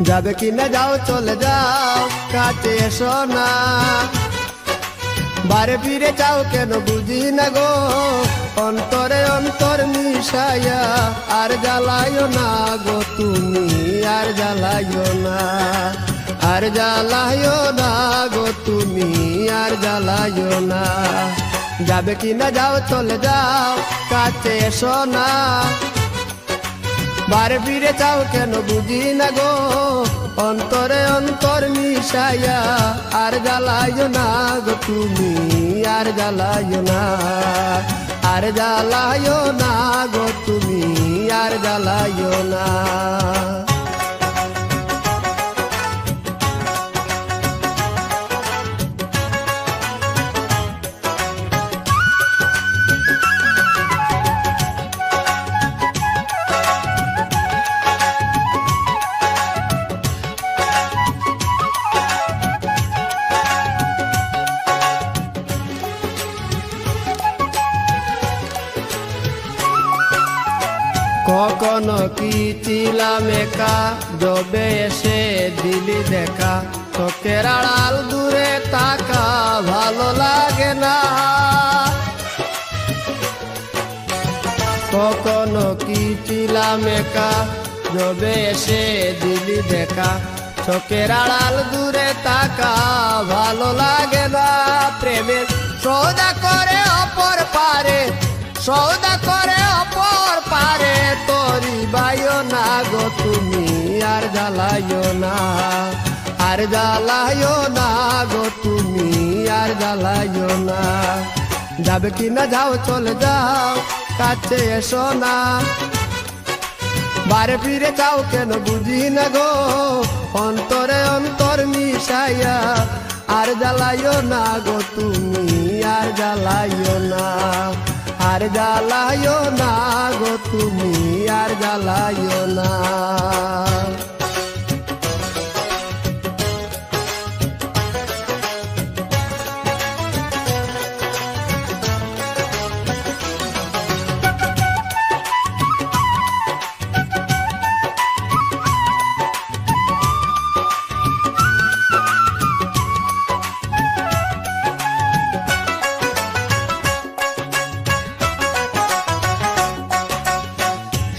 যাবে কিনা যাও চলে যাও, কাছে এসো না। বারে ফিরে যাও কেন বুঝি না গো, অন্তরে অন্তর মিশাইয়া আর জ্বালাইও না গো তুমি, আর জ্বালাইও না, আর জ্বালাইও না গো তুমি, আর জ্বালাইও না। যাবে কিনা যাও চলে যাও, কাছে এসো না। বারে ফিরে যাও কেন বুঝি না গো, অন্তরে অন্তর মিশাইয়া আর জ্বালাইও না গো তুমি, আর জ্বালাইও না, আর জ্বালাইও না গো তুমি, আর জ্বালাইও না। কখনো কি ছিলাম একা, যবে এসে দিলি দেখা, চোখের আড়াল দূরে তাকা ভালো লাগে না। কখনো কি ছিলাম একা, যবে এসে দিলি দেখা, চোখের আড়াল দূরে তাকা ভালো লাগে না। প্রেমের সৌদা করে অপর পারে, সৌদা করে অপর পারে, তোরি বাইও না গো তুমি, আর জ্বালাইও না, আর জ্বালাইও না গো তুমি, আর জ্বালাইও না। যাবে কিনা যাও চলে যাও, কাছে এসো না। বারে ফিরে যাও কেন বুঝি না গো, অন্তরে অন্তর মিশাইয়া আর জ্বালাইও না গো তুমি, আর জ্বালাইও না, আর জ্বালাইও না গো তুমি, আর জ্বালাইও না।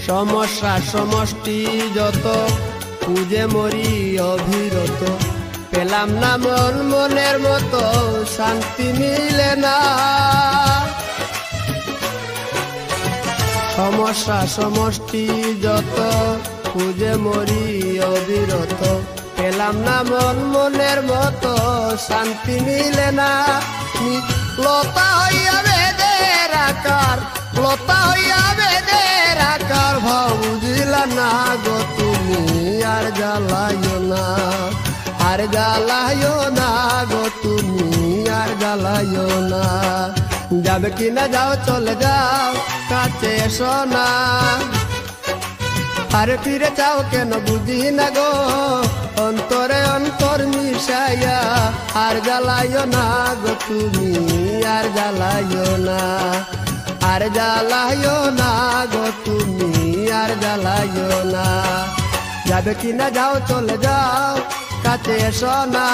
সমস্যা সমষ্টি যত, খুঁজে মরি অবিরত, পেলাম না মন মনের মতো, শান্তি মিলে না। সমস্যা সমষ্টি যত, খুঁজে মরি অবিরত, পেলাম না মন মনের মতো, শান্তি মিলে না। লতা হইয়া বেদের আকার, লতা হইয়া বেদের আকার, ভাব বুঝিলা না গো তুমি, আর জ্বালাইও না, আর জ্বালাইও না গো তুমি, আর জ্বালাইও না। যাবে কিনা যাও চলে যাও, কাছে এসো না। আরে ফিরে যাও কেন বুঝি না গো, অন্তরে অন্তর মিশাইয়া আর জ্বালাইও না গো তুমি, আর জ্বালাইও না, আর জ্বালাইও না গো তুমি, আর জ্বালাইও না। যাবে কিনা যাও চলে যাও, কাছে এসো না।